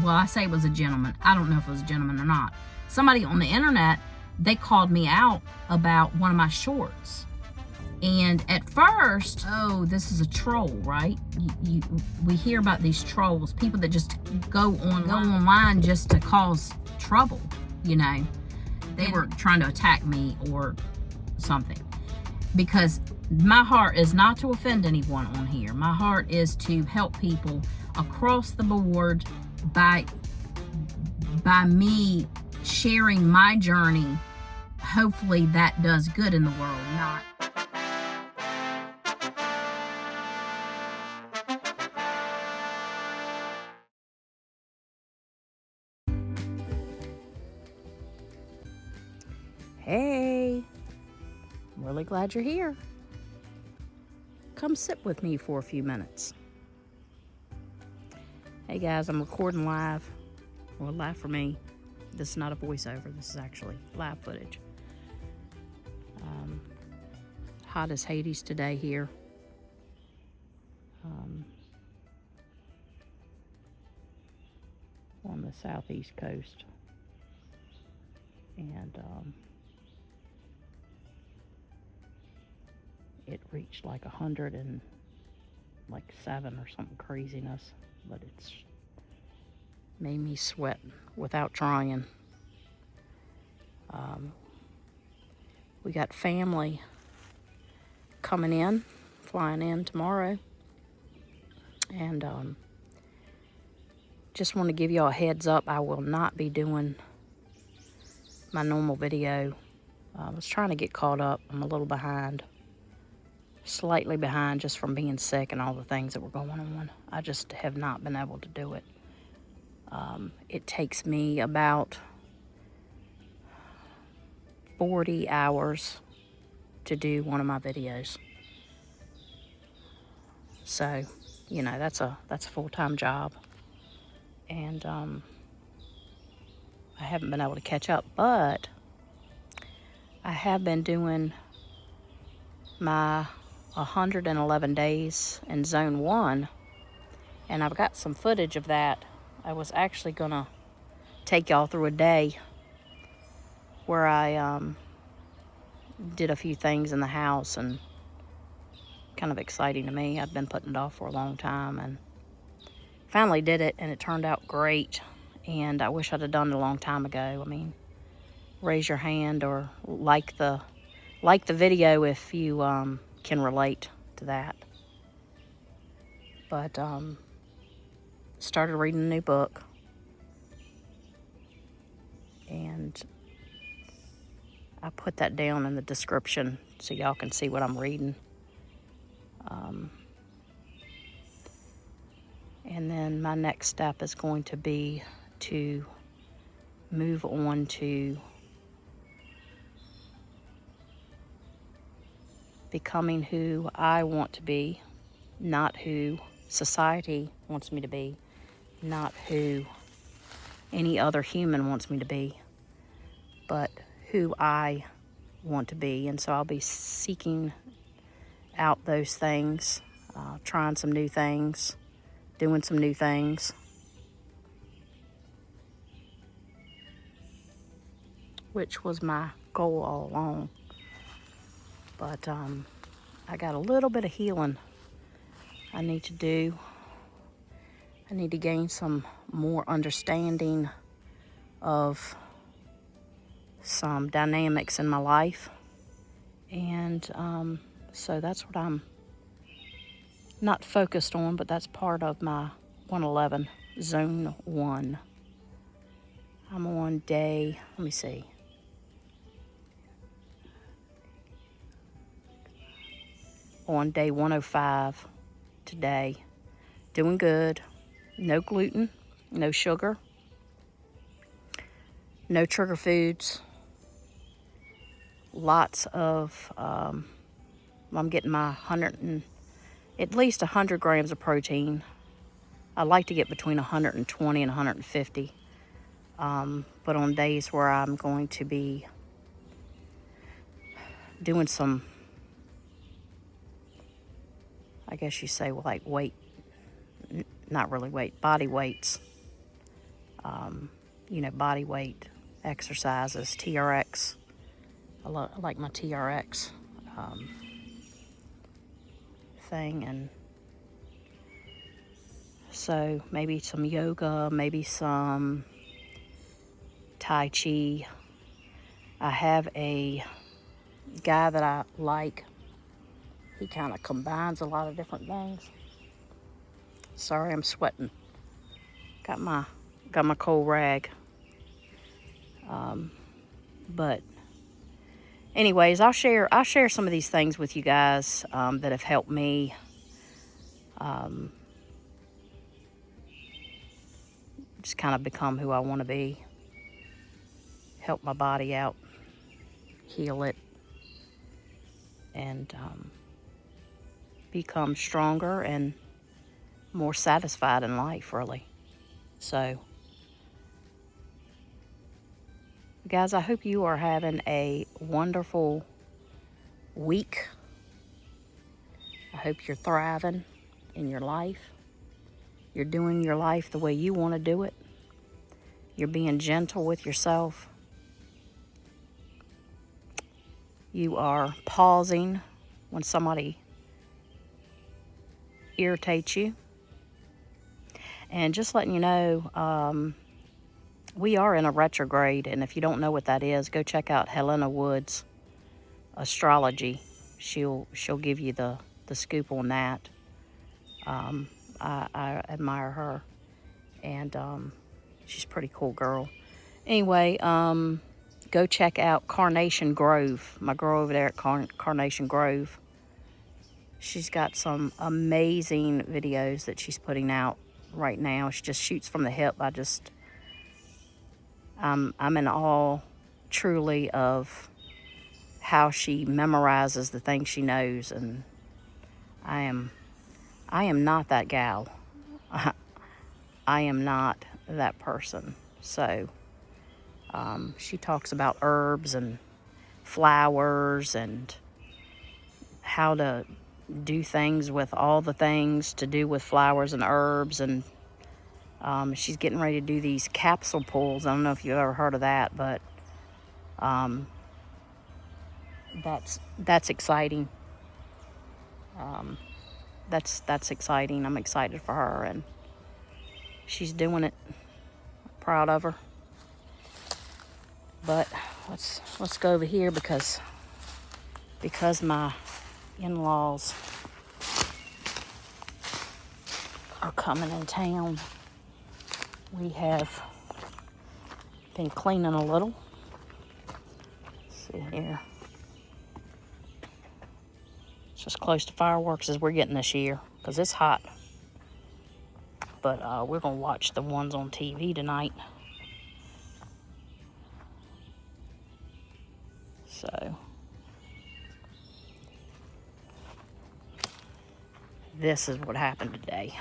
well, I say it was a gentleman. I don't know if it was a gentleman or not. Somebody on the internet, they called me out about one of my shorts. And at first, oh, this is a troll, right? We hear about these trolls, people that just go online just to cause trouble, you know. They were trying to attack me or something. Because my heart is not to offend anyone on here. My heart is to help people across the board by me sharing my journey. Hopefully that does good in the world, not... Hey, I'm really glad you're here. Come sit with me for a few minutes. Hey guys, I'm recording live. Well, live for me. This is not a voiceover. This is actually live footage. Hot as Hades today here. On the southeast coast. And it reached like 107 or something craziness, but it's made me sweat without trying. We got family flying in tomorrow, and just want to give y'all a heads up. I will not be doing my normal video. I was trying to get caught up. I'm a little behind. Slightly behind just from being sick and all the things that were going on. I just have not been able to do it. It takes me about 40 hours to do one of my videos. So, you know, that's a full-time job. And I haven't been able to catch up, but I have been doing my 111 days in zone 1, and I've got some footage of that. I was actually gonna take y'all through a day where I did a few things in the house, and kind of exciting to me. I've been putting it off for a long time, and finally did it, and it turned out great. And I wish I'd have done it a long time ago. I mean, raise your hand or like the video if you can relate to that. But started reading a new book, and I put that down in the description so y'all can see what I'm reading. And then my next step is going to be to move on to becoming who I want to be, not who society wants me to be, not who any other human wants me to be, but who I want to be. And so I'll be seeking out those things, trying some new things, doing some new things. Which was my goal all along. But I got a little bit of healing I need to do. I need to gain some more understanding of some dynamics in my life. And so that's what I'm not focused on, but that's part of my 111, zone 1. I'm on day, let me see. On day 105 today. Doing good. No gluten, no sugar, no trigger foods. Lots of, I'm getting my at least 100 grams of protein. I like to get between 120 and 150. But on days where I'm going to be doing some, I guess you say, like weight, not really weight, body weights, body weight exercises, TRX. I like my TRX thing, and so maybe some yoga, maybe some Tai Chi. I have a guy that I like. He kind of combines a lot of different things. Sorry, I'm sweating. Got my cold rag. But anyways, I'll share some of these things with you guys that have helped me just kind of become who I want to be, help my body out, heal it, and become stronger and more satisfied in life, really. So, guys, I hope you are having a wonderful week. I hope you're thriving in your life. You're doing your life the way you want to do it. You're being gentle with yourself. You are pausing when somebody irritates you. And just letting you know, we are in a retrograde, and if you don't know what that is, go check out Helena Wood's astrology. She'll give you the scoop on that. I admire her, and she's a pretty cool girl. Anyway, go check out Carnation Grove, my girl over there at Carnation Grove. She's got some amazing videos that she's putting out right now. She just shoots from the hip. I'm in awe, truly, of how she memorizes the things she knows, and I am not that gal. I am not that person. So she talks about herbs and flowers and how to do things with all the things to do with flowers and herbs, and she's getting ready to do these capsule pulls. I don't know if you've ever heard of that, but that's exciting. That's exciting. I'm excited for her, and she's doing it. Proud of her. But let's go over here because my in-laws are coming in town. We have been cleaning a little. Let's see here. It's just close to fireworks as we're getting this year because it's hot. But we're going to watch the ones on TV tonight. So this is what happened today.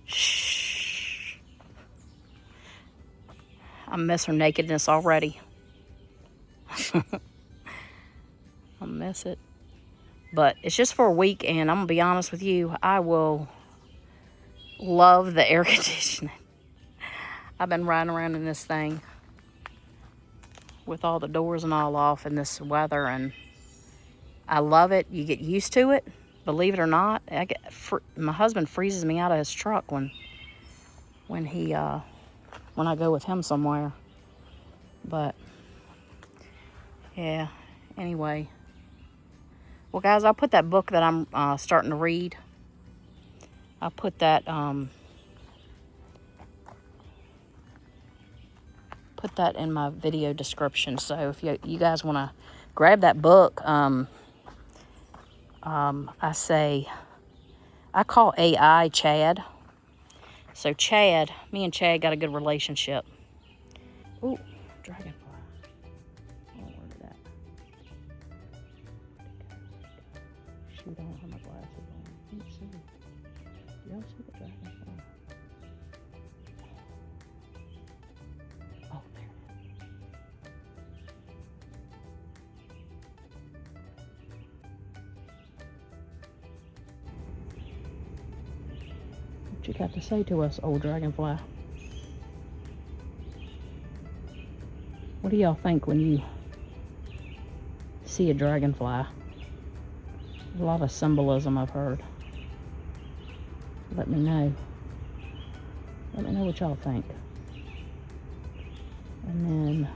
Shh. I miss her nakedness already. I miss it. But it's just for a week, and I'm going to be honest with you, I will love the air conditioning. I've been riding around in this thing with all the doors and all off in this weather, and I love it. You get used to it. Believe it or not, my husband freezes me out of his truck when I go with him somewhere. But yeah, anyway. Well, guys, I'll put that book that I'm starting to read. I'll put that in my video description. So if you guys want to grab that book, I call AI Chad. So Chad, me and Chad got a good relationship. Ooh, dragonfly. Oh, where did that? Shoot, I don't have my glasses on. Let's see. Y'all see the dragonfly? Oh, there it is. What you got to say to us, old dragonfly? What do y'all think when you see a dragonfly? There's a lot of symbolism I've heard. Let me know. Let me know what y'all think. And then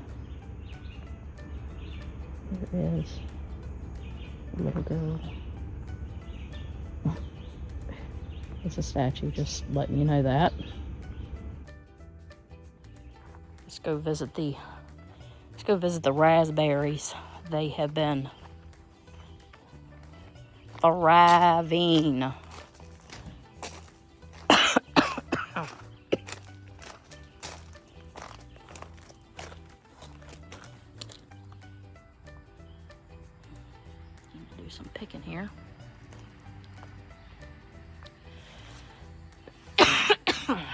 there is a little girl. It's a statue, just letting you know that. Let's go visit the raspberries. They have been thriving. Do some picking here.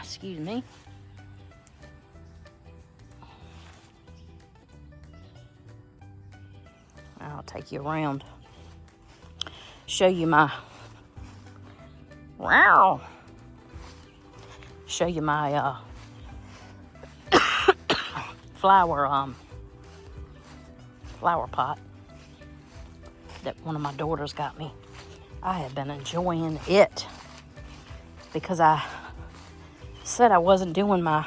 Excuse me. I'll take you around. Show you my flower pot that one of my daughters got me. I have been enjoying it because I said I wasn't doing my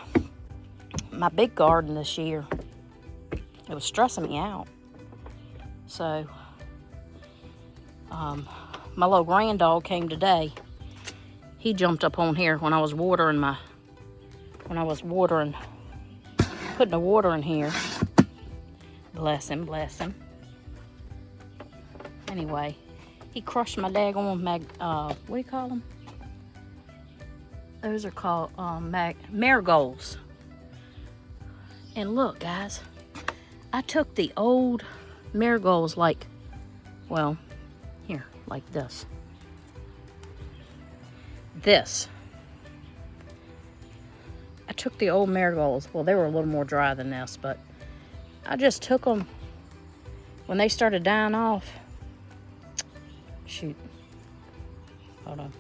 big garden this year. It was stressing me out. So my little granddog came today. He jumped up on here when I was watering putting the water in here. Bless him, bless him. Anyway, he crushed my daggone what do you call them? Those are called marigolds. And look, guys, I took the old marigolds like this. I took the old marigolds. Well, they were a little more dry than this, but I just took them when they started dying off. Shoot. Hold on.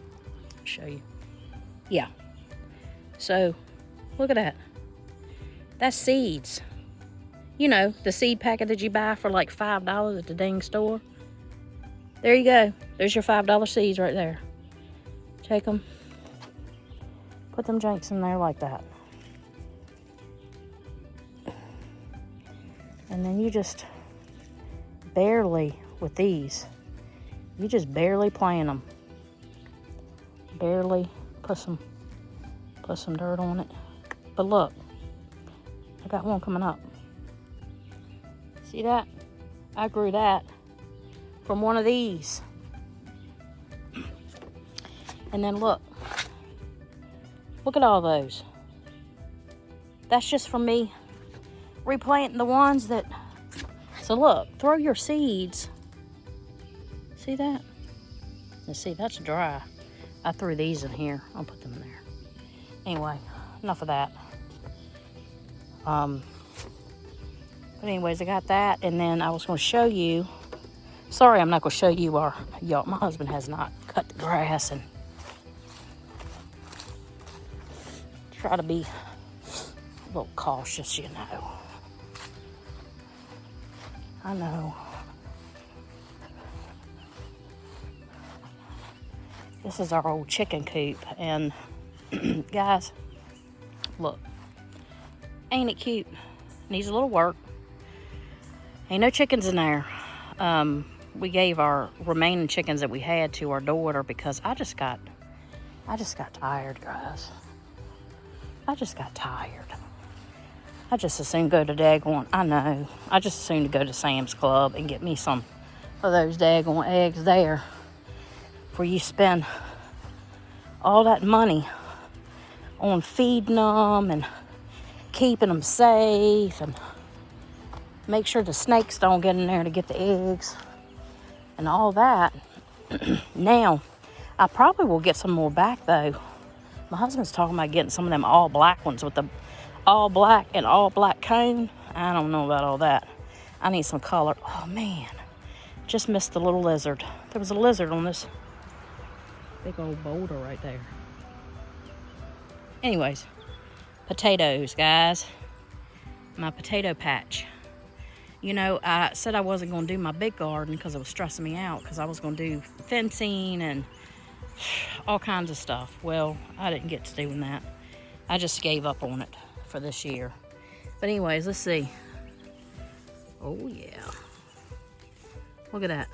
I'll show you. Yeah. So, look at that. That's seeds. You know, the seed packet that you buy for like $5 at the dang store. There you go. There's your $5 seeds right there. Take them. Put them janks in there like that. And then you just barely, with these, you just barely plant them. Barely put some dirt on it. But look, I got one coming up. See that? I grew that from one of these. And then look at all those. That's just from me replanting the ones that, so look, throw your seeds. See that? Let's see, that's dry. I threw these in here. I'll put them in there. Anyway, enough of that. But anyways, I got that, and then I was going to show you. Sorry, I'm not going to show you y'all. My husband has not cut the grass, and try to be a little cautious, you know. I know. This is our old chicken coop, and guys, look, ain't it cute? Needs a little work. Ain't no chickens in there. We gave our remaining chickens that we had to our daughter because I just got tired, guys. I just got tired. I just as soon go to daggone, I know. I just as soon to go to Sam's Club and get me some of those daggone eggs there. Where you spend all that money on feeding them and keeping them safe and make sure the snakes don't get in there to get the eggs and all that. Now, I probably will get some more back though. My husband's talking about getting some of them all black ones with the all black and all black cone. I don't know about all that. I need some color. Oh man, just missed the little lizard. There was a lizard on this big old boulder right there. Anyways, potatoes, guys. My potato patch. You know, I said I wasn't going to do my big garden because it was stressing me out because I was going to do fencing and all kinds of stuff. Well, I didn't get to doing that. I just gave up on it for this year. But anyways, let's see. Oh, yeah. Look at that.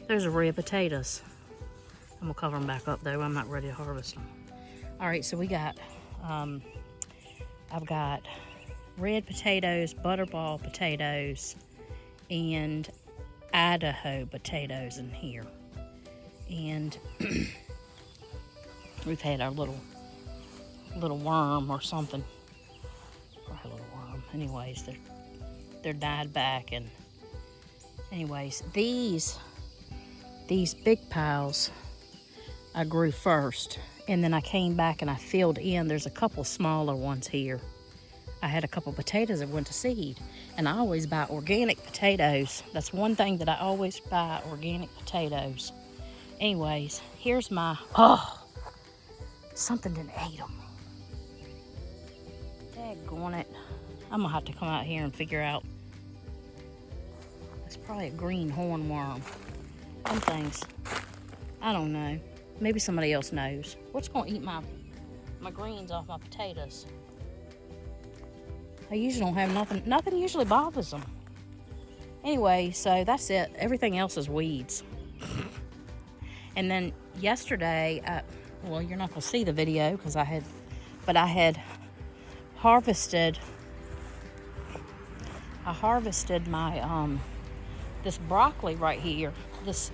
There's a array of potatoes. I'm going to cover them back up, though. I'm not ready to harvest them. All right, so we got, I've got red potatoes, butterball potatoes, and Idaho potatoes in here. And we've had our little worm or something. Probably a little worm. Anyways, they're died back. And anyways, these big piles I grew first, and then I came back and I filled in. There's a couple smaller ones here. I had a couple potatoes that went to seed, and I always buy organic potatoes. That's one thing that I always buy, organic potatoes. Anyways, here's my, something didn't eat them. Daggone it. I'm gonna have to come out here and figure out. It's probably a green hornworm. Some things, I don't know. Maybe somebody else knows. What's gonna eat my greens off my potatoes? I usually don't have nothing. Nothing usually bothers them. Anyway, so that's it. Everything else is weeds. And then yesterday, well, you're not gonna see the video because I had harvested. I harvested my this broccoli right here. This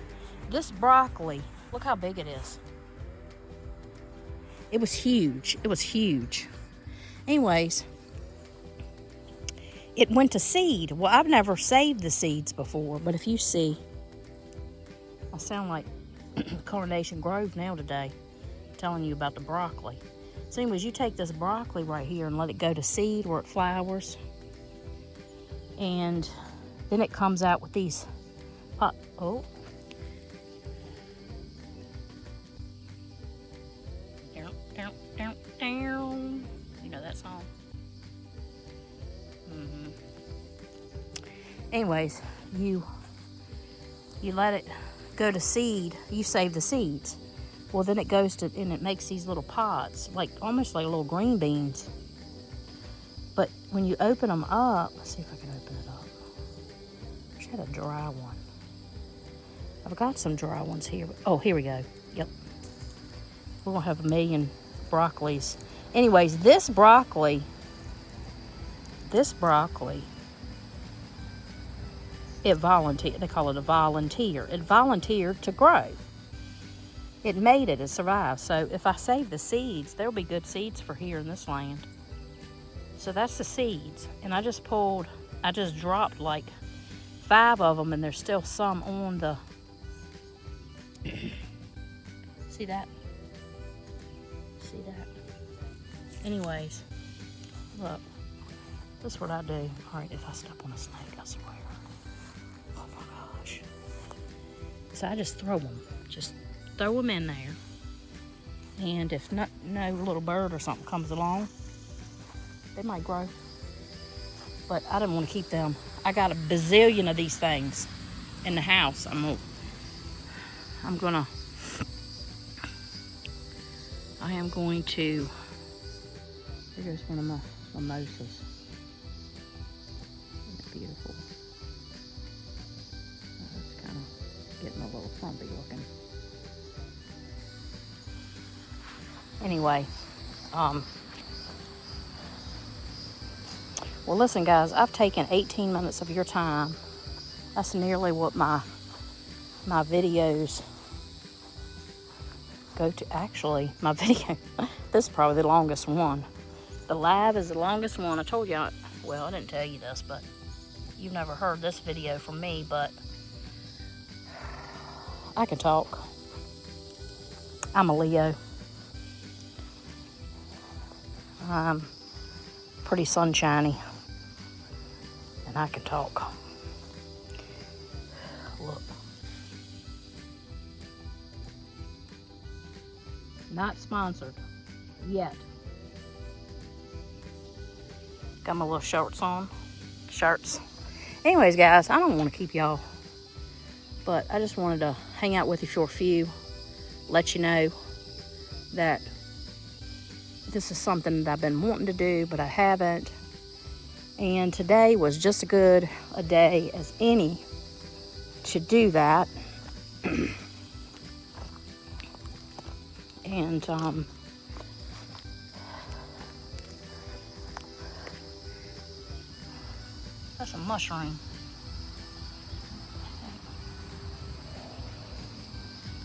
broccoli. Look how big it is. It was huge. It was huge. Anyways, it went to seed. Well, I've never saved the seeds before, but if you see, I sound like Coronation Grove now today, telling you about the broccoli. So anyways, you take this broccoli right here and let it go to seed where it flowers. And then it comes out with these you know that song? Anyways, you let it go to seed. You save the seeds. Well, then it goes to, and it makes these little pods, like almost like little green beans. But when you open them up, let's see if I can open it up. I wish I had a dry one. I've got some dry ones here. Oh, here we go. Yep. We're gonna have a million broccolis. Anyways, this broccoli, it volunteered. They call it a volunteer. It volunteered to grow. It made it. It survived. So if I save the seeds, there'll be good seeds for here in this land. So that's the seeds. And I just dropped like 5 of them, and there's still some on the, see that? See that? Anyways, look, this is what I do. All right, if I step on a snake, I swear. Oh my gosh. So I just throw them. Just throw them in there. And if no little bird or something comes along, they might grow. But I didn't want to keep them. I got a bazillion of these things in the house. I am going to, here goes one of my mimosas. Isn't it beautiful? It's kind of getting a little frumpy looking. Anyway, well, listen, guys, I've taken 18 minutes of your time. That's nearly what my videos go to. Actually, my video, this is probably the longest one. The live is the longest one. I told you, well, I didn't tell you this, but you've never heard this video from me, but I can talk. I'm a Leo. I'm pretty sunshiny, and I can talk. Look. Not sponsored. yet. Got my little shorts on. Shirts. Anyways, guys, I don't want to keep y'all, but I just wanted to hang out with you for a few, let you know that this is something that I've been wanting to do, but I haven't. And today was just as good a day as any to do that. And that's a mushroom.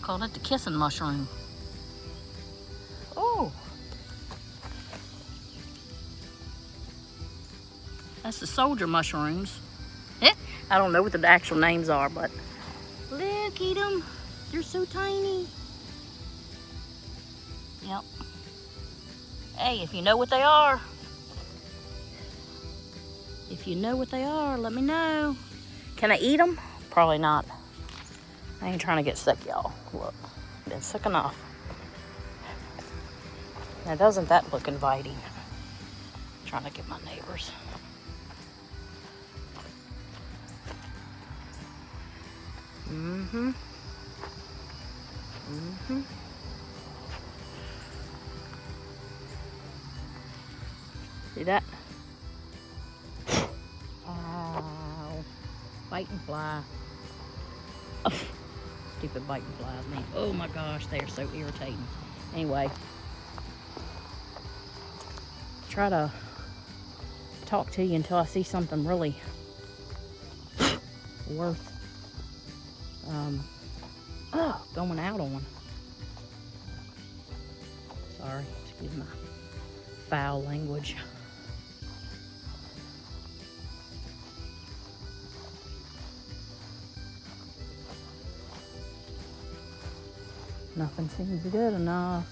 Call it the kissing mushroom. Oh, that's the soldier mushrooms. I don't know what the actual names are, but look at them. They're so tiny. Yep. Hey, if you know what they are, let me know. Can I eat them? Probably not. I ain't trying to get sick, y'all. Look, been sick enough. Now, doesn't that look inviting? I'm trying to get my neighbors. See that? Ow. Biting fly. Oh, stupid biting flies, man. Oh my gosh, they are so irritating. Anyway, try to talk to you until I see something really worth going out on. Sorry, excuse my foul language. Nothing seems good enough.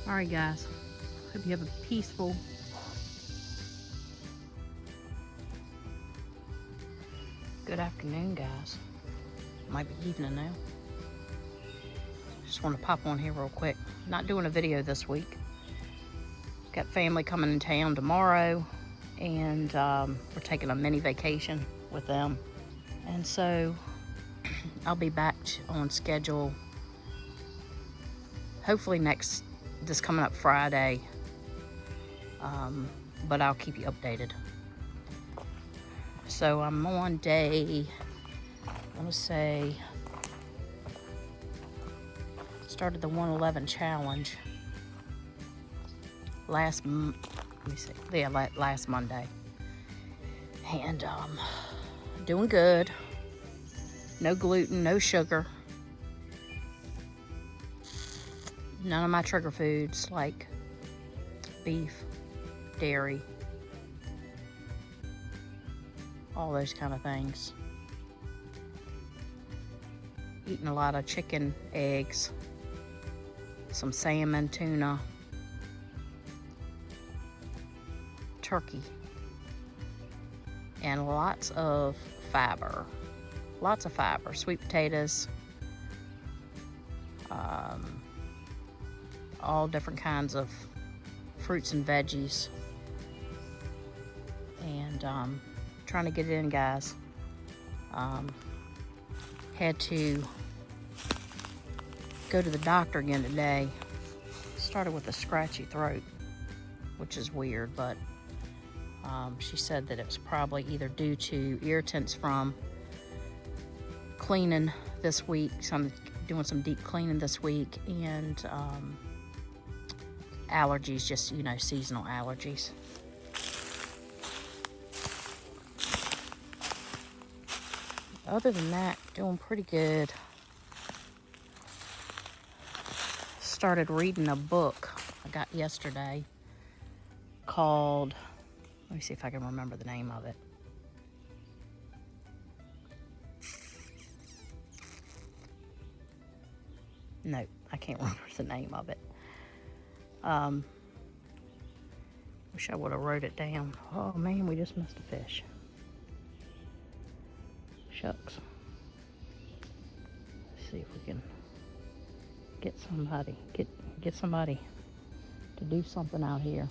Alright guys, hope you have a peaceful good afternoon, guys. Might be evening now. Just want to pop on here real quick. Not doing a video this week. Got family coming in town tomorrow, and we're taking a mini vacation with them. And so I'll be back on schedule hopefully this coming up Friday, but I'll keep you updated. So I'm on day, I want to say, started the 111 challenge last Monday, and doing good. No gluten, no sugar. None of my trigger foods like beef, dairy, all those kind of things. Eating a lot of chicken, eggs, some salmon, tuna, turkey, and lots of fiber. Lots of fiber, sweet potatoes, all different kinds of fruits and veggies, and trying to get it in, guys. Had to go to the doctor again today. Started with a scratchy throat, which is weird, but she said that it was probably either due to irritants from cleaning this week. So I'm doing some deep cleaning this week, and allergies, just, seasonal allergies. Other than that, doing pretty good. Started reading a book I got yesterday called Let me see if I can remember the name of it. No, I can't remember the name of it. Wish I would have wrote it down. Oh man, we just missed a fish. Shucks. Let's see if we can get somebody to do something out here.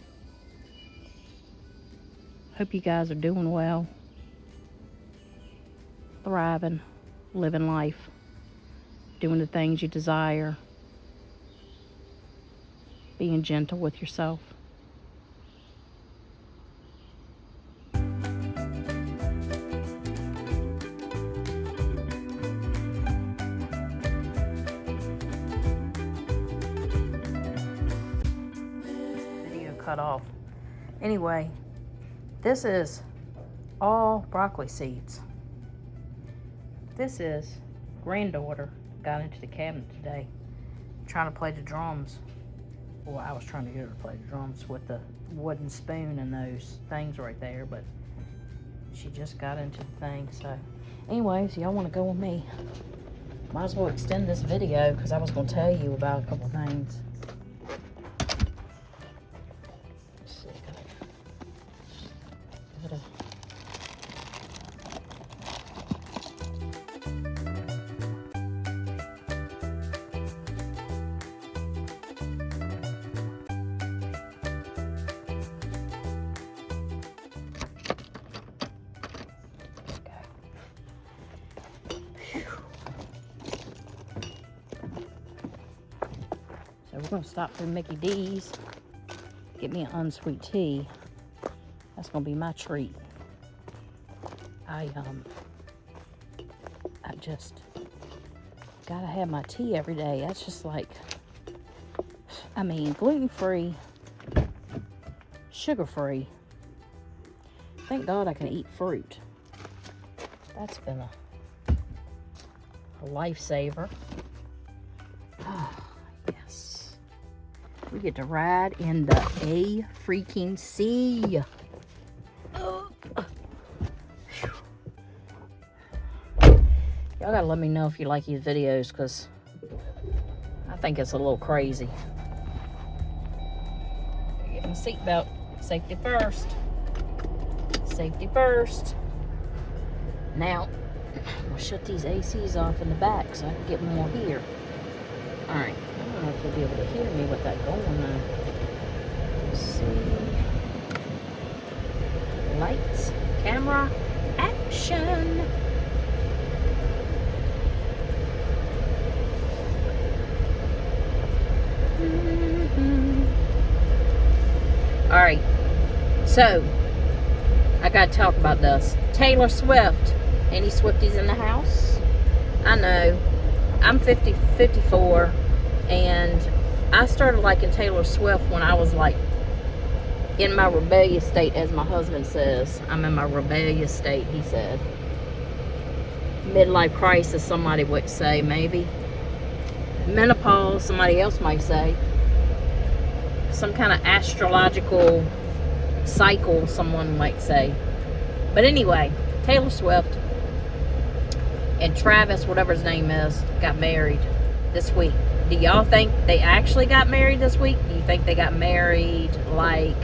Hope you guys are doing well, thriving, living life, doing the things you desire, being gentle with yourself. Video cut off. Anyway, this is all broccoli seeds. This is granddaughter got into the cabinet today trying to play the drums. Well, I was trying to get her to play the drums with the wooden spoon and those things right there, but she just got into the thing. So anyways, y'all want to go with me, might as well extend this video because I was going to tell you about a couple things. Let's see, gotta So we're going to stop through Mickey D's, get me an unsweet tea. That's going to be my treat. I just gotta have my tea every day. That's just like, I mean, gluten-free, sugar-free. Thank God I can eat fruit. That's been a lifesaver. Yes. We get to ride in the freaking sea. Y'all gotta let me know if you like these videos, because I think it's a little crazy. Get my seatbelt. Safety first. Safety first. Now, we'll shut these ACs off in the back so I can get more here. Alright, I don't know if you'll be able to hear me with that going on. Let's see. Lights, camera, action! Alright, so I gotta talk about this. Taylor Swift. Any Swifties in the house? I know. I'm 54, and I started liking Taylor Swift when I was like in my rebellious state, as my husband says. I'm in my rebellious state, he said. Midlife crisis, somebody would say, maybe. Menopause, somebody else might say. Some kind of astrological cycle, someone might say. But anyway, Taylor Swift and Travis, whatever his name is, got married this week. Do y'all think they actually got married this week? Do you think they got married like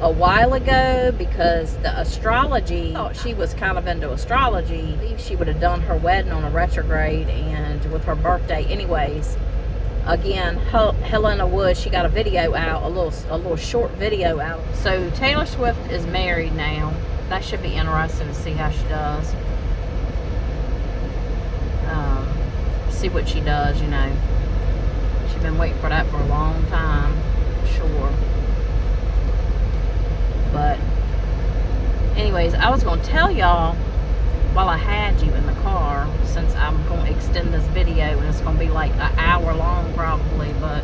a while ago? Because the astrology, I thought she was kind of into astrology. I believe she would have done her wedding on a retrograde and with her birthday anyways. Again, Helena Woods, she got a video out, a little short video out. So Taylor Swift is married now. That should be interesting to see how she does. See what she does, you know. She's been waiting for that for a long time, sure. But anyways, I was going to tell y'all while I had you in the car, since I'm going to extend this video and it's going to be like an hour long probably, but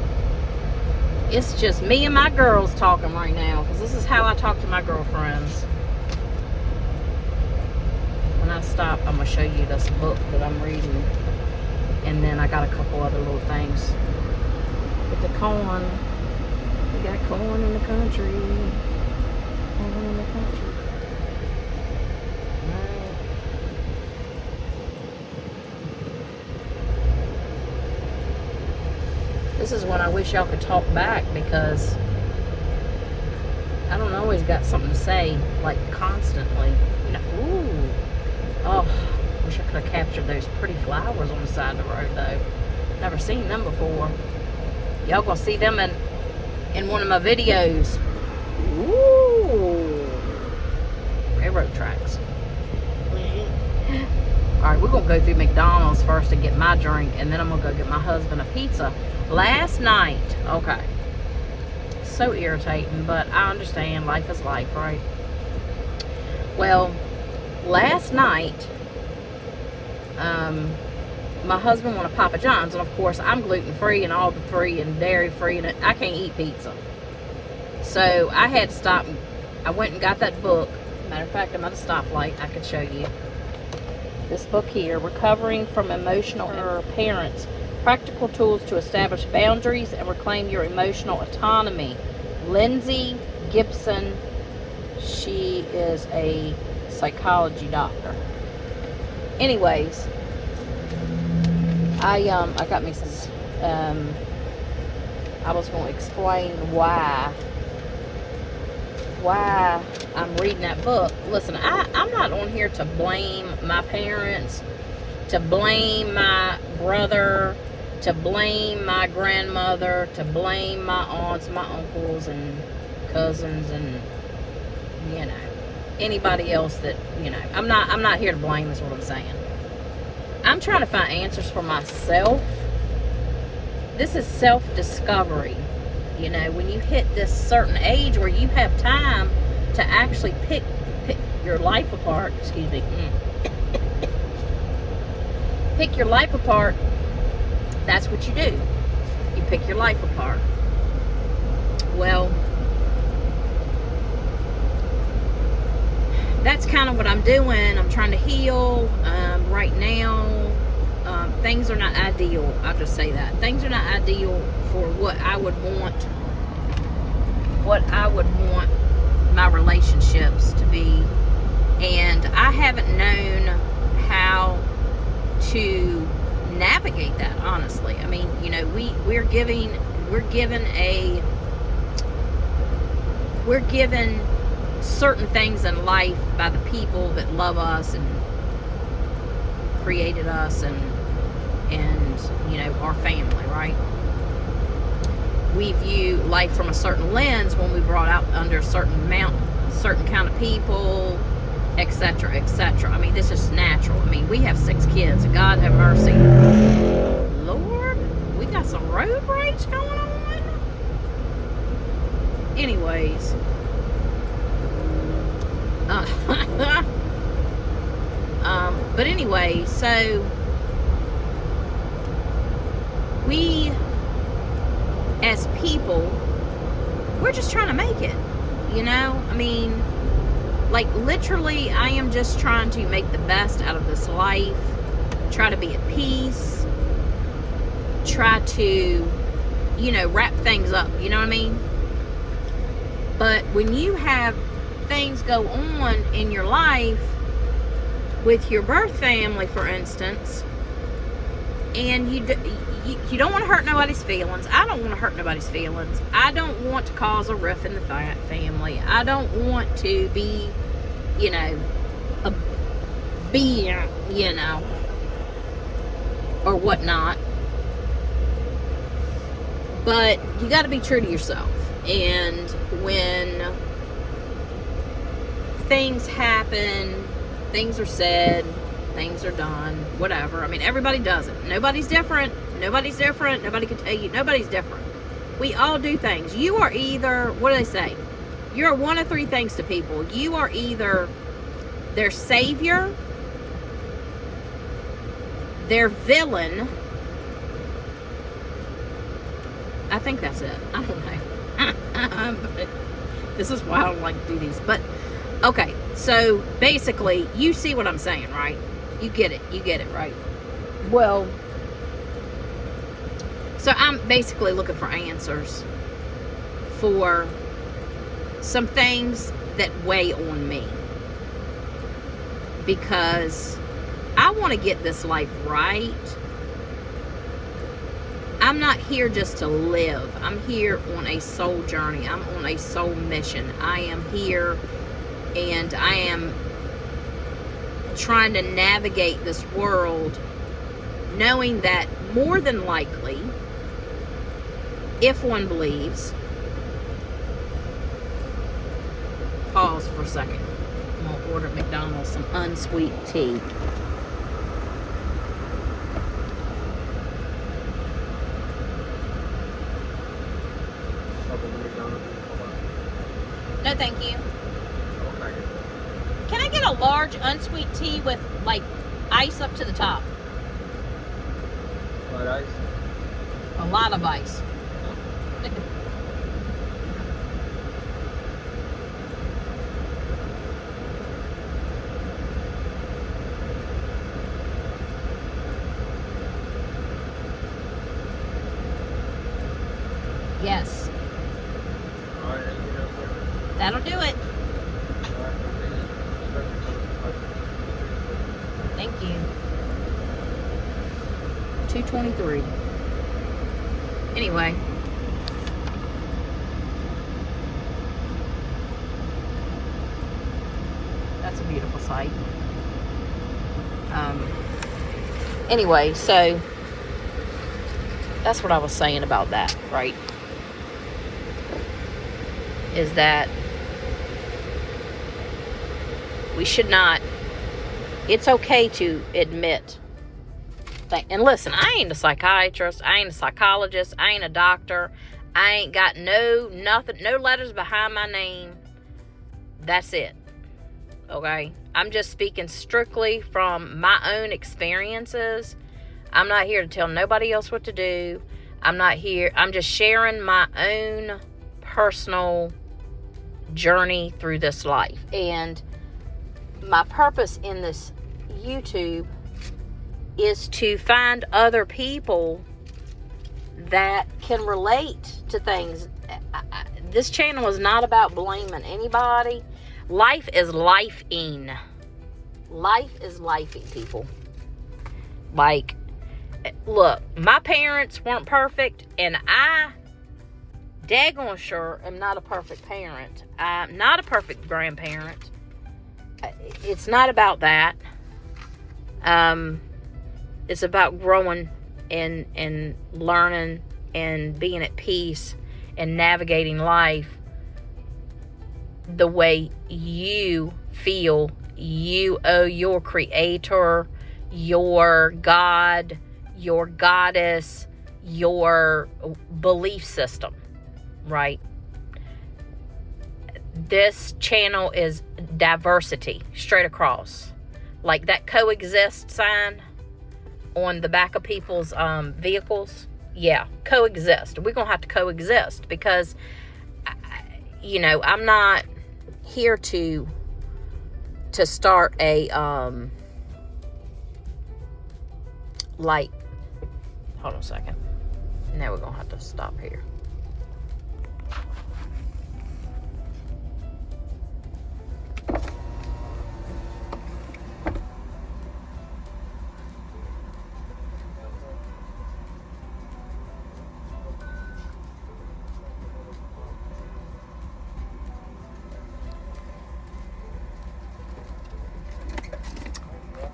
it's just me and my girls talking right now, because this is how I talk to my girlfriends. When I stop, I'm going to show you this book that I'm reading, and then I got a couple other little things. With the corn, we got corn in the country. This is when I wish y'all could talk back, because I don't always got something to say, like, constantly. You know, ooh. Oh, wish I could have captured those pretty flowers on the side of the road, though. Never seen them before. Y'all gonna see them in one of my videos. Ooh. Railroad tracks. Alright, we're gonna go through McDonald's first to get my drink, and then I'm gonna go get my husband a pizza. Last night, okay. So irritating, but I understand. Life is life, right? Well, last night, my husband wanted Papa John's, and of course I'm gluten-free and all the free and dairy-free, and I can't eat pizza. So I had to stop. I went and got that book. Matter of fact, I'm at a stoplight. I could show you. This book here, Recovering from Emotional Parents, Practical Tools to Establish Boundaries and Reclaim Your Emotional Autonomy. Lindsay Gibson. She is a psychology doctor. Anyways, I got me some, I was going to explain why I'm reading that book. Listen, I'm not on here to blame my parents, to blame my brother, to blame my grandmother, to blame my aunts, my uncles, and cousins, and, you know, anybody else that, you know, I'm not here to blame, is what I'm saying. I'm trying to find answers for myself. This is self-discovery. You know, when you hit this certain age where you have time to actually pick your life apart, excuse me, pick your life apart, that's what you do. You pick your life apart. Well, that's kind of what I'm doing. I'm trying to heal. Right now, things are not ideal. I'll just say that. Things are not ideal for what I would want my relationships to be. And I haven't known how to navigate that, honestly. I mean, you know, we're given certain things in life by the people that love us and created us, and you know, our family, right? We view life from a certain lens when we brought out under a certain kind of people, etc., etc. I mean, this is natural. I mean, we have 6 kids. God have mercy. Lord, we got some road rage going on. Anyways, but anyway, so we as people, we're just trying to make it, you know? I mean, like, literally, I am just trying to make the best out of this life, try to be at peace, try to, you know, wrap things up, you know what I mean? But when you have things go on in your life with your birth family, for instance, and you don't want to hurt nobody's feelings. I don't want to hurt nobody's feelings. I don't want to cause a rift in the family. I don't want to be, you know, you know, or whatnot. But you got to be true to yourself. And when things happen, things are said, things are done, whatever. I mean, everybody does it. Nobody's different. Nobody's different. Nobody can tell you. Nobody's different. We all do things. You are either, what do they say? You're one of 3 things to people. You are either their savior, their villain. I think that's it. I don't know. But this is why I don't like to do these. But, okay. So, basically, you see what I'm saying, right? You get it. You get it, right? Well, so I'm basically looking for answers for some things that weigh on me, because I want to get this life right. I'm not here just to live. I'm here on a soul journey. I'm on a soul mission. I am here and I am trying to navigate this world, knowing that more than likely, if one believes, pause for a second. I'm going to order at McDonald's some unsweet tea. No, thank you. Can I get a large unsweet tea with, like, ice up to the top? What ice? A lot of ice. Yes. That'll do it. Thank you. 223. Anyway. That's a beautiful sight. Anyway, so that's what I was saying about that, right? Is that we should not, it's okay to admit that, and listen, I ain't a psychiatrist, I ain't a psychologist, I ain't a doctor, I ain't got nothing, no letters behind my name. That's it. Okay? I'm just speaking strictly from my own experiences. I'm not here to tell nobody else what to do. I'm just sharing my own personal journey through this life. And my purpose in this YouTube is to find other people that can relate to things. This channel is not about blaming anybody. Life is life-ing. Life is life-ing, people. Like, look, my parents weren't perfect, and I daggone sure am not a perfect parent. I'm not a perfect grandparent. It's not about that. It's about growing and learning and being at peace and navigating life the way you feel you owe your creator, your God, your goddess, your belief system, right? This channel is diversity straight across. Like that coexist sign on the back of people's vehicles. Yeah, coexist. We're going to have to coexist because, I'm not here to start a, hold on a second. Now we're going to have to stop here.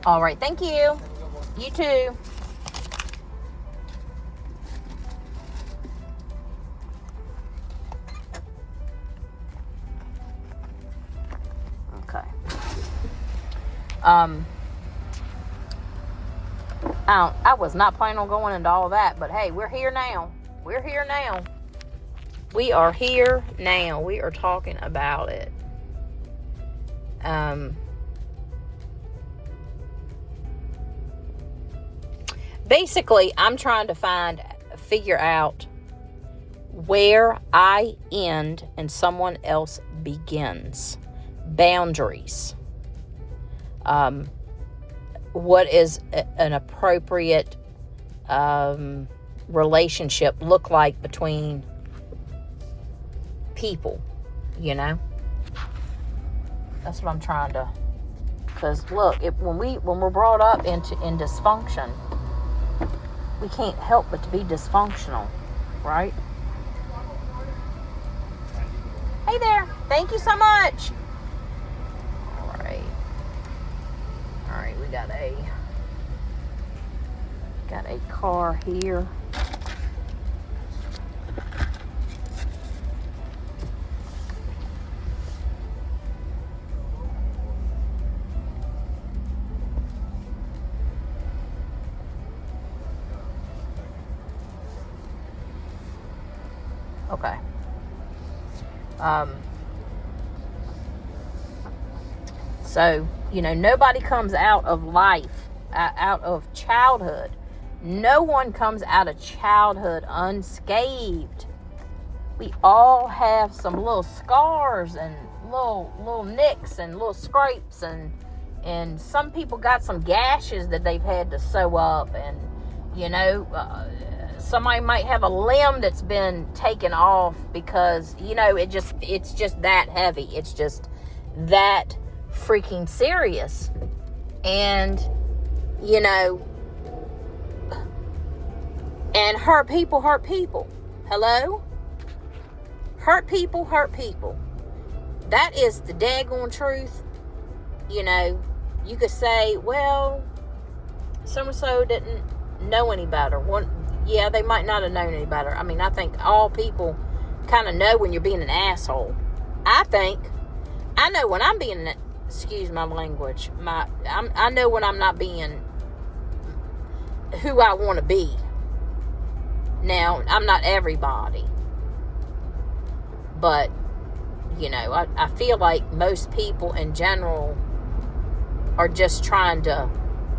All right, thank you. You too. Okay. I was not planning on going into all of that, but hey, we're here now. We're here now. We are here now. We are talking about it. Basically, I'm trying to figure out where I end and someone else begins. Boundaries. What is an appropriate relationship look like between people, That's what I'm trying to. Because look, when we're brought up in dysfunction, we can't help but to be dysfunctional, right? Hey there. Thank you so much. All right. We got a car here. Okay. So, nobody comes out of life, out of childhood. No one comes out of childhood unscathed. We all have some little scars and little nicks and little scrapes, and some people got some gashes that they've had to sew up, and somebody might have a limb that's been taken off because it's just that heavy. It's just that freaking serious. And and hurt people. Hello? Hurt people. That is the daggone truth. You could say, well, so-and-so didn't know any better. Yeah, they might not have known any better. I mean, I think all people kind of know when you're being an asshole. I know when I'm being, excuse my language, I know when I'm not being who I want to be. Now, I'm not everybody. But, I feel like most people in general are just trying to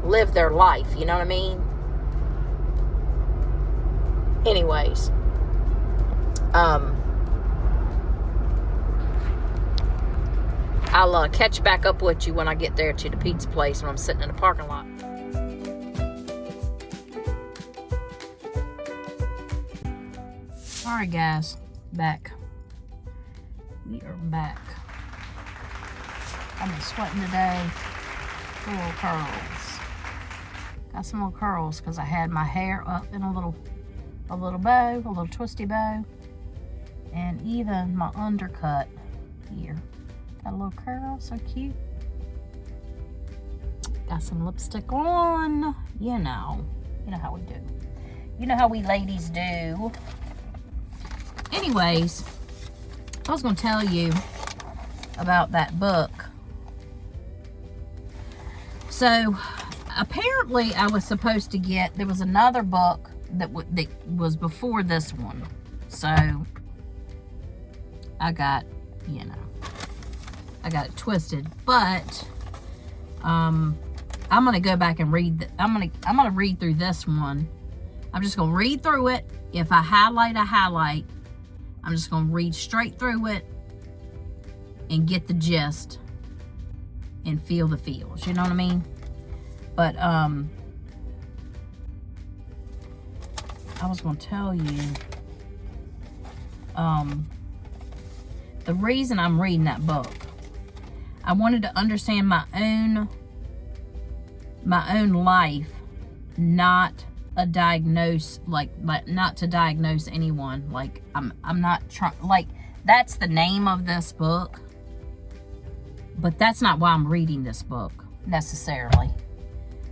live their life. You know what I mean? Anyways, I'll catch back up with you when I get there to the pizza place when I'm sitting in the parking lot. Alright guys, back. We are back. I've been sweating today. Little curls. Got some little curls because I had my hair up in a little bow, a little twisty bow. And even my undercut here. Got a little curl, so cute. Got some lipstick on. You know how we do. You know how we ladies do. Anyways, I was going to tell you about that book. So, apparently I was supposed to get, there was another book that was before this one. So, I got it twisted. But, I'm going to go back and read, I'm going to read through this one. I'm just going to read through it. If I highlight, I highlight. I'm just going to read straight through it and get the gist and feel the feels. You know what I mean? But, I was going to tell you, the reason I'm reading that book, I wanted to understand my own life, not a diagnose, like not to diagnose anyone. Like I'm not trying, like that's the name of this book, but that's not why I'm reading this book necessarily.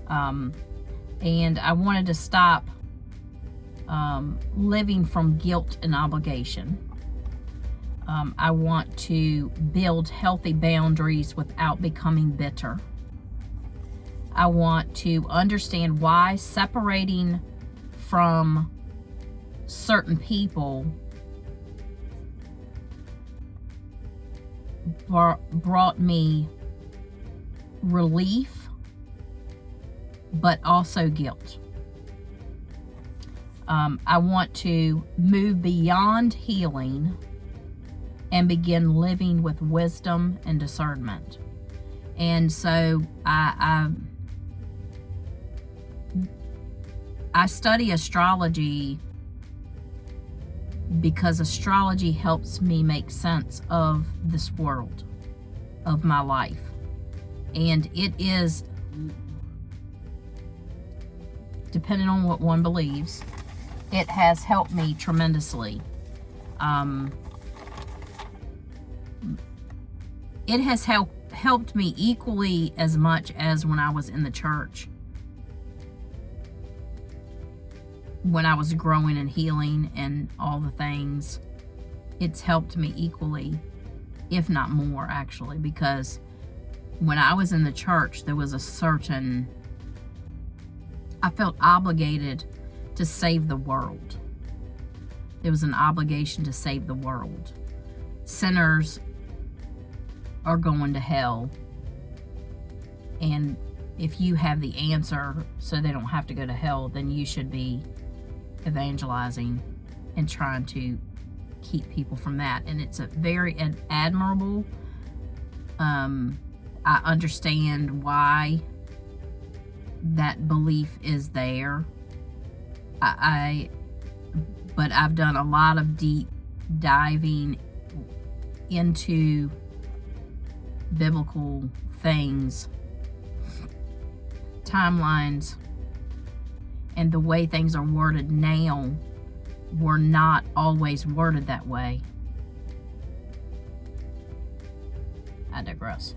And I wanted to stop living from guilt and obligation. I want to build healthy boundaries without becoming bitter. I want to understand why separating from certain people brought me relief, but also guilt. I want to move beyond healing and begin living with wisdom and discernment. And so I study astrology because astrology helps me make sense of this world, of my life. And it is, depending on what one believes, it has helped me tremendously. It has helped me equally as much as when I was in the church, when I was growing and healing and all the things. It's helped me equally, if not more, actually, because when I was in the church, there was a certain, I felt obligated to save the world. There was an obligation to save the world. Sinners are going to hell, and if you have the answer so they don't have to go to hell, then you should be evangelizing and trying to keep people from that. And it's a very admirable. I understand why that belief is there. But I've done a lot of deep diving into biblical things, timelines, and the way things are worded now were not always worded that way. I digress.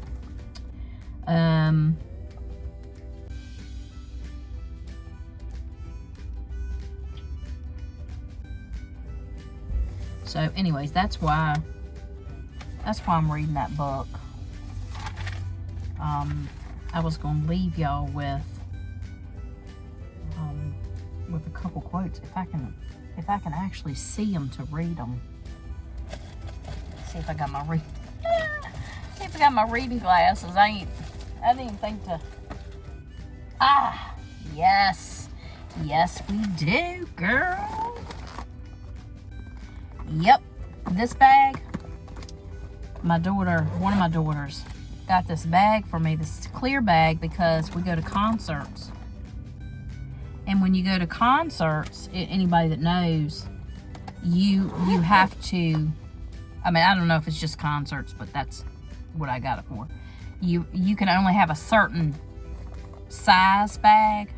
So anyways, that's why I'm reading that book. I was going to leave y'all with a couple quotes, if I can actually see them to read them. See if I got my reading glasses. I didn't even think to. Yes, we do, girl. Yep, this bag. One of my daughters got this bag for me, this clear bag, because we go to concerts. And when you go to concerts, anybody that knows, you have to, I mean, I don't know if it's just concerts, but that's what I got it for. You can only have a certain size bag,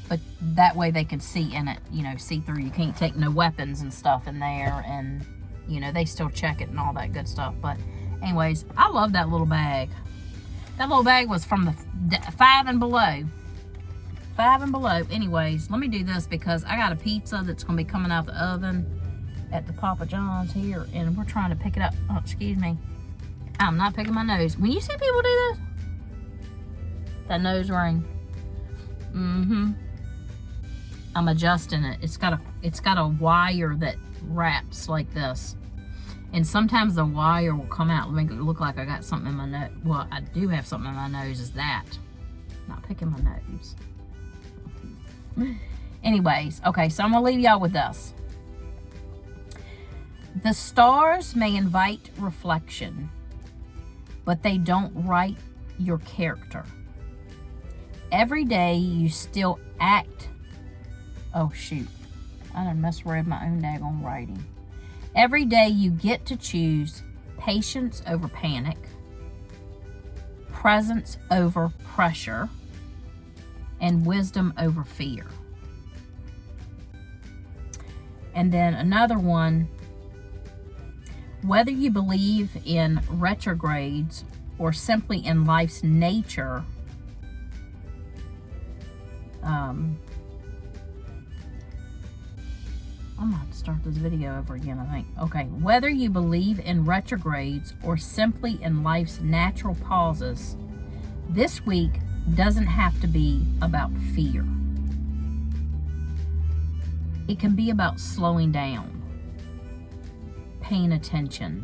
but that way they can see in it, see through. You can't take no weapons and stuff in there, and they still check it and all that good stuff. But anyways, I love that little bag. That little bag was from the 5 and below. 5 and below. Anyways, let me do this because I got a pizza that's going to be coming out of the oven at the Papa John's here, and we're trying to pick it up. Oh, excuse me. I'm not picking my nose. When you see people do this, that nose ring. I'm adjusting it. It's got a wire that wraps like this. And sometimes the wire will come out and make it look like I got something in my nose. Well, I do have something in my nose, is that. Not picking my nose. Anyways, okay, so I'm going to leave y'all with this. The stars may invite reflection, but they don't write your character. Every day you still act. Oh, shoot. I done misread my own daggone writing. Every day you get to choose patience over panic, presence over pressure, and wisdom over fear. And then another one, whether you believe in retrogrades or simply in life's nature, I'm gonna have to start this video over again, I think. Okay, whether you believe in retrogrades or simply in life's natural pauses, this week doesn't have to be about fear. It can be about slowing down, paying attention,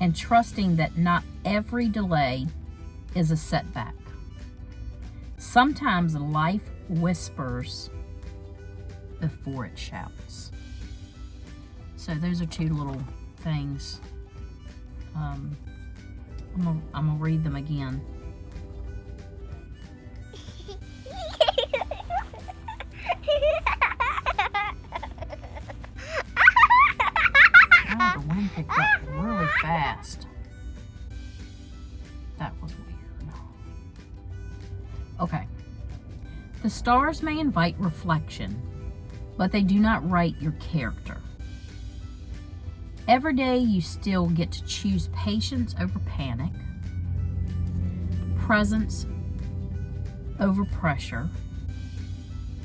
and trusting that not every delay is a setback. Sometimes life whispers before it shouts. So those are two little things. I'm gonna read them again. Oh, the wind picked up really fast. Okay. The stars may invite reflection, but they do not write your character. Every day you still get to choose patience over panic, presence over pressure,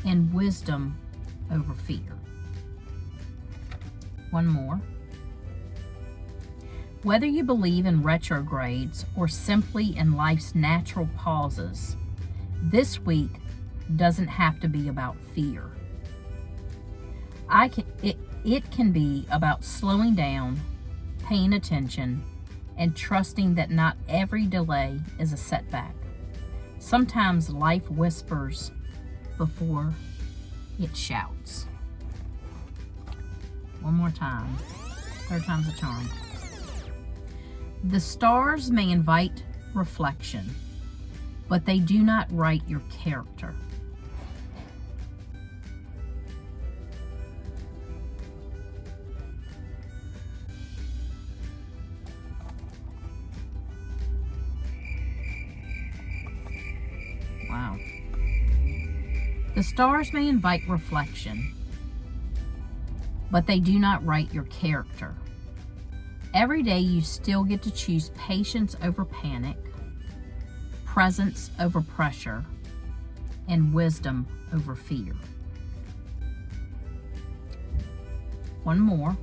and wisdom over fear. One more. Whether you believe in retrogrades or simply in life's natural pauses, this week doesn't have to be about fear. It can be about slowing down, paying attention, and trusting that not every delay is a setback. Sometimes life whispers before it shouts. One more time. Third time's a charm. The stars may invite reflection, but they do not write your character. Wow. The stars may invite reflection, but they do not write your character. Every day you still get to choose patience over panic, presence over pressure, and wisdom over fear. One more.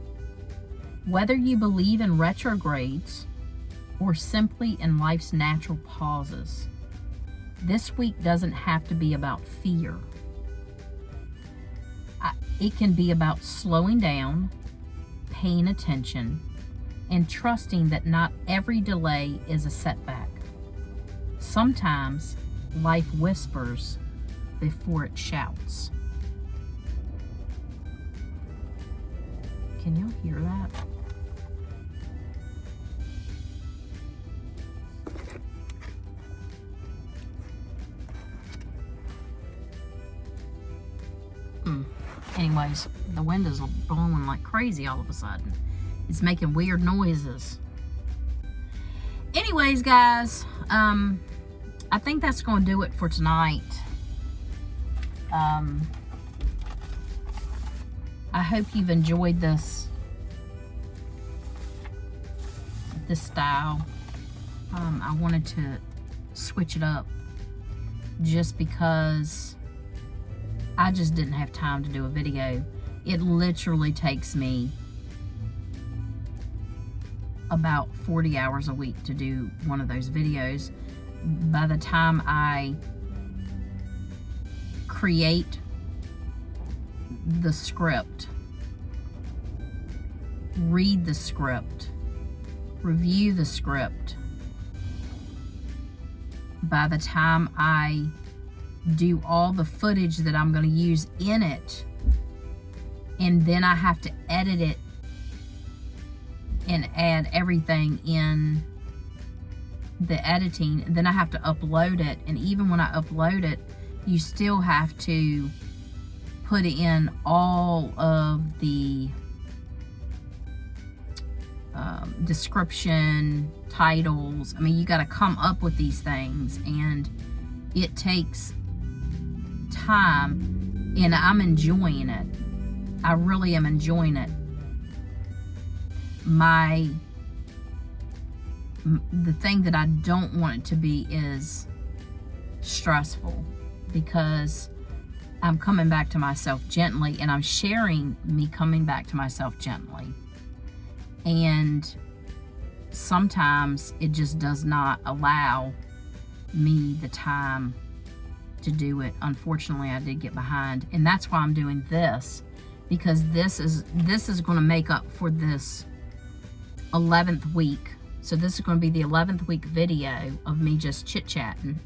Whether you believe in retrogrades or simply in life's natural pauses, this week doesn't have to be about fear. It can be about slowing down, paying attention, and trusting that not every delay is a setback. Sometimes life whispers before it shouts. Can you hear that? Anyways, the wind is blowing like crazy all of a sudden. It's making weird noises. Anyways, guys, I think that's going to do it for tonight. I hope you've enjoyed this style. I wanted to switch it up just because I just didn't have time to do a video. It literally takes me about 40 hours a week to do one of those videos. By the time I create the script, read the script, review the script, by the time I do all the footage that I'm going to use in it, and then I have to edit it and add everything in the editing, then I have to upload it, and even when I upload it, you still have to put in all of the description, titles. I mean, you got to come up with these things, and it takes time, and I'm enjoying it. I really am enjoying it. The thing that I don't want it to be is stressful, because I'm coming back to myself gently, and I'm sharing me coming back to myself gently. And sometimes it just does not allow me the time to do it. Unfortunately, I did get behind, and that's why I'm doing this, because this is going to make up for this 11th week. So this is going to be the 11th week video of me just chit-chatting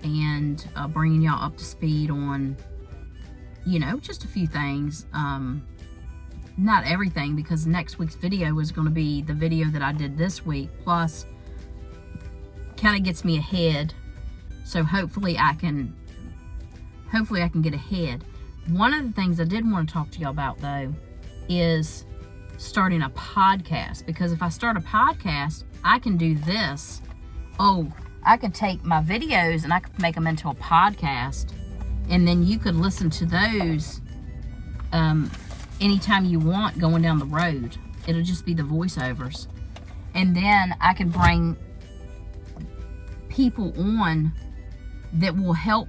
and bringing y'all up to speed on, you know, just a few things. Not everything, because next week's video is going to be the video that I did this week, plus kind of gets me ahead. So hopefully I can get ahead. One of the things I did want to talk to y'all about, though, is starting a podcast, because if I start a podcast, I can do this. Oh, I could take my videos and I could make them into a podcast, and then you could listen to those anytime you want going down the road. It'll just be the voiceovers. And then I could bring people on that will help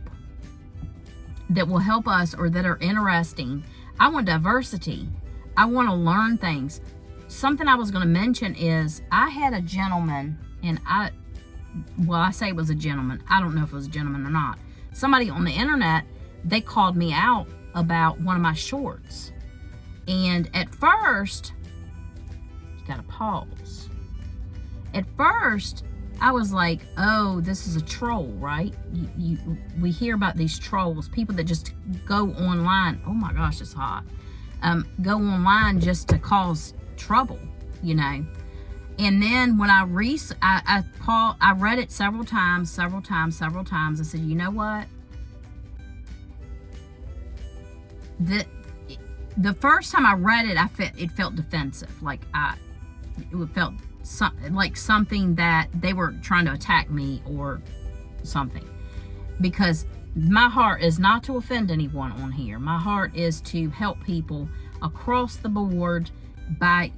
us, or that are interesting. I want diversity. I want to learn things. Something I was going to mention is I had a gentleman, and I say it was a gentleman. I don't know if it was a gentleman or not. Somebody on the internet, they called me out about one of my shorts. And at first, you got to pause. At first, I was like, oh, this is a troll, right? We hear about these trolls, people that just go online. Oh my gosh, it's hot. Go online just to cause trouble, you know. And then when I read it several times. I said, you know what? The first time I read it, it felt defensive. Like it felt like something that they were trying to attack me or something. Because my heart is not to offend anyone on here. My heart is to help people across the board by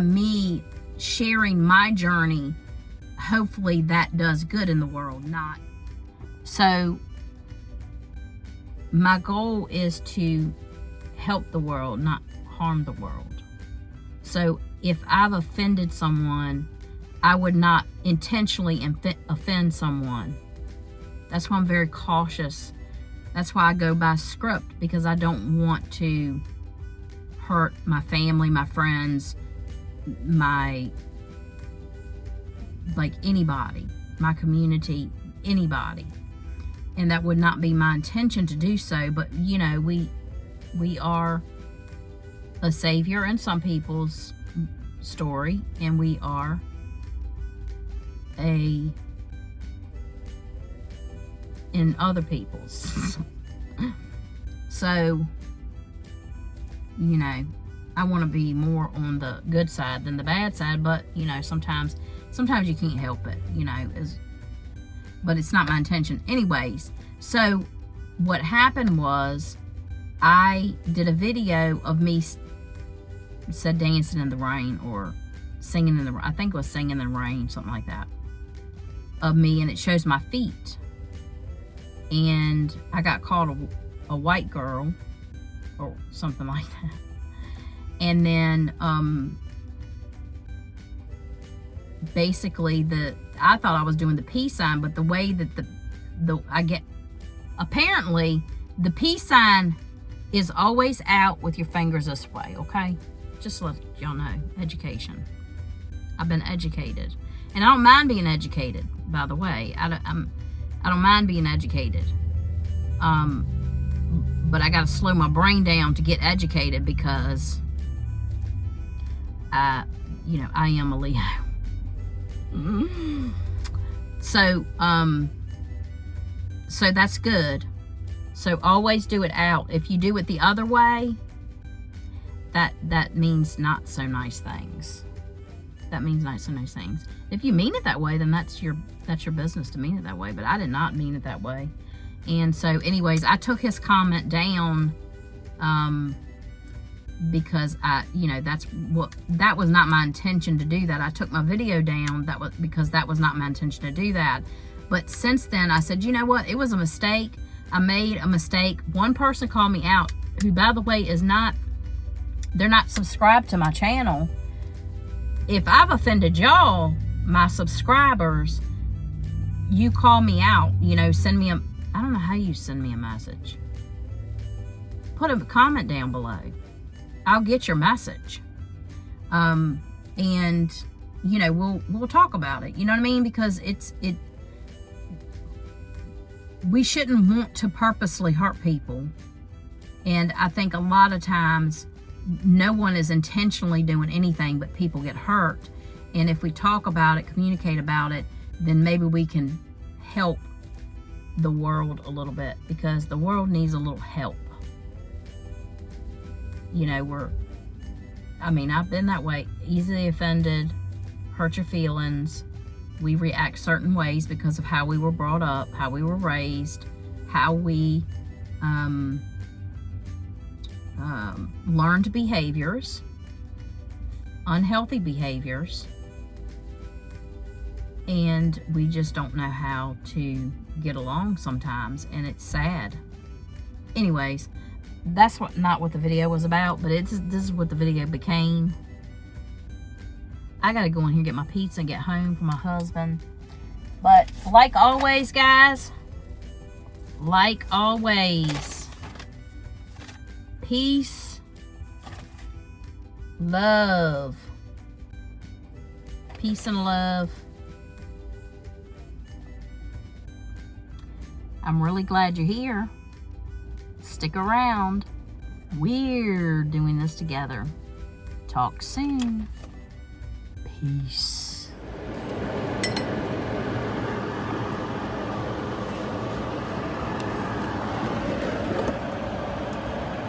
me sharing my journey. Hopefully that does good in the world. So my goal is to help the world, not harm the world. So if I've offended someone, I would not intentionally offend someone. That's why I'm very cautious. That's why I go by script, because I don't want to hurt my family, my friends, anybody, my community, anybody. And that would not be my intention to do so. But, you know, we are a savior in some people's story, and we are in other people's. So, you know, I want to be more on the good side than the bad side, but, you know, sometimes you can't help it, you know, but it's not my intention. Anyways, so what happened was I did a video of me said dancing in the rain, or singing in the, I think it was singing in the rain, something like that, of me, and it shows my feet. And I got called a white girl or something like that. And then basically I thought I was doing the peace sign, but the way that apparently the peace sign is always out with your fingers this way, okay? Just to let y'all know, education. I've been educated. And I don't mind being educated, by the way. I don't mind being educated. But I got to slow my brain down to get educated, because I am a Leo. So that's good. So always do it out. If you do it the other way, that means not so nice things. That means not so nice things. If you mean it that way, then that's your business to mean it that way. But I did not mean it that way. And so anyways, I took his comment down because that was not my intention to do that. I took my video down because that was not my intention to do that. But since then, I said, you know what? It was a mistake. I made a mistake. One person called me out, who, by the way, they're not subscribed to my channel. If I've offended y'all, my subscribers, you call me out, send me I don't know how you send me a message. Put a comment down below. I'll get your message. And we'll talk about it. You know what I mean? Because we shouldn't want to purposely hurt people. And I think a lot of times no one is intentionally doing anything, but people get hurt. And if we talk about it, communicate about it, then maybe we can help the world a little bit, because the world needs a little help. I've been that way, easily offended, hurt your feelings, We react certain ways because of how we were brought up, how we were raised, how we learned behaviors, unhealthy behaviors, and we just don't know how to get along sometimes, and it's sad. Anyways, that's not what the video was about, but this is what the video became. I gotta go in here and get my pizza and get home for my husband. But like always, guys, like always, peace, love, peace and love. I'm really glad you're here. Stick around. We're doing this together. Talk soon. Peace.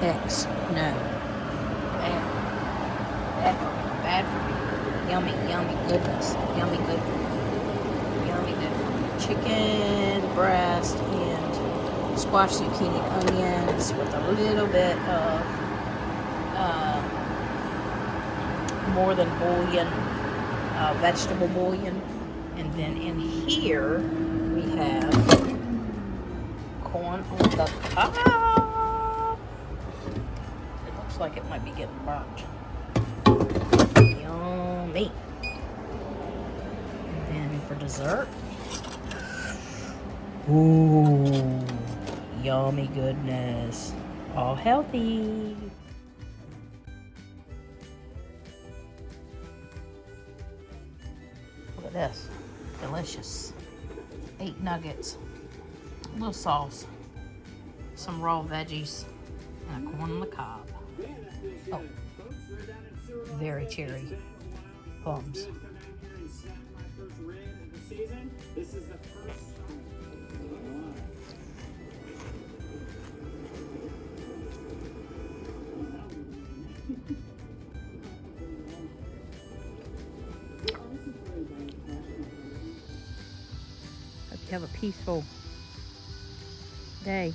X, no. Bad for me. Yummy, yummy goodness. Yummy good. Yummy good. Chicken breast and squash, zucchini, and onions with a little bit of more than bouillon, vegetable bouillon. And then in here we have corn on the cob. It looks like it might be getting burnt. Yummy. And then for dessert, ooh, yummy goodness. All healthy. Look at this. Delicious. 8 nuggets. A little sauce. Some raw veggies. And a corn on the cob. Oh. Very cherry plums. Hope you have a peaceful day.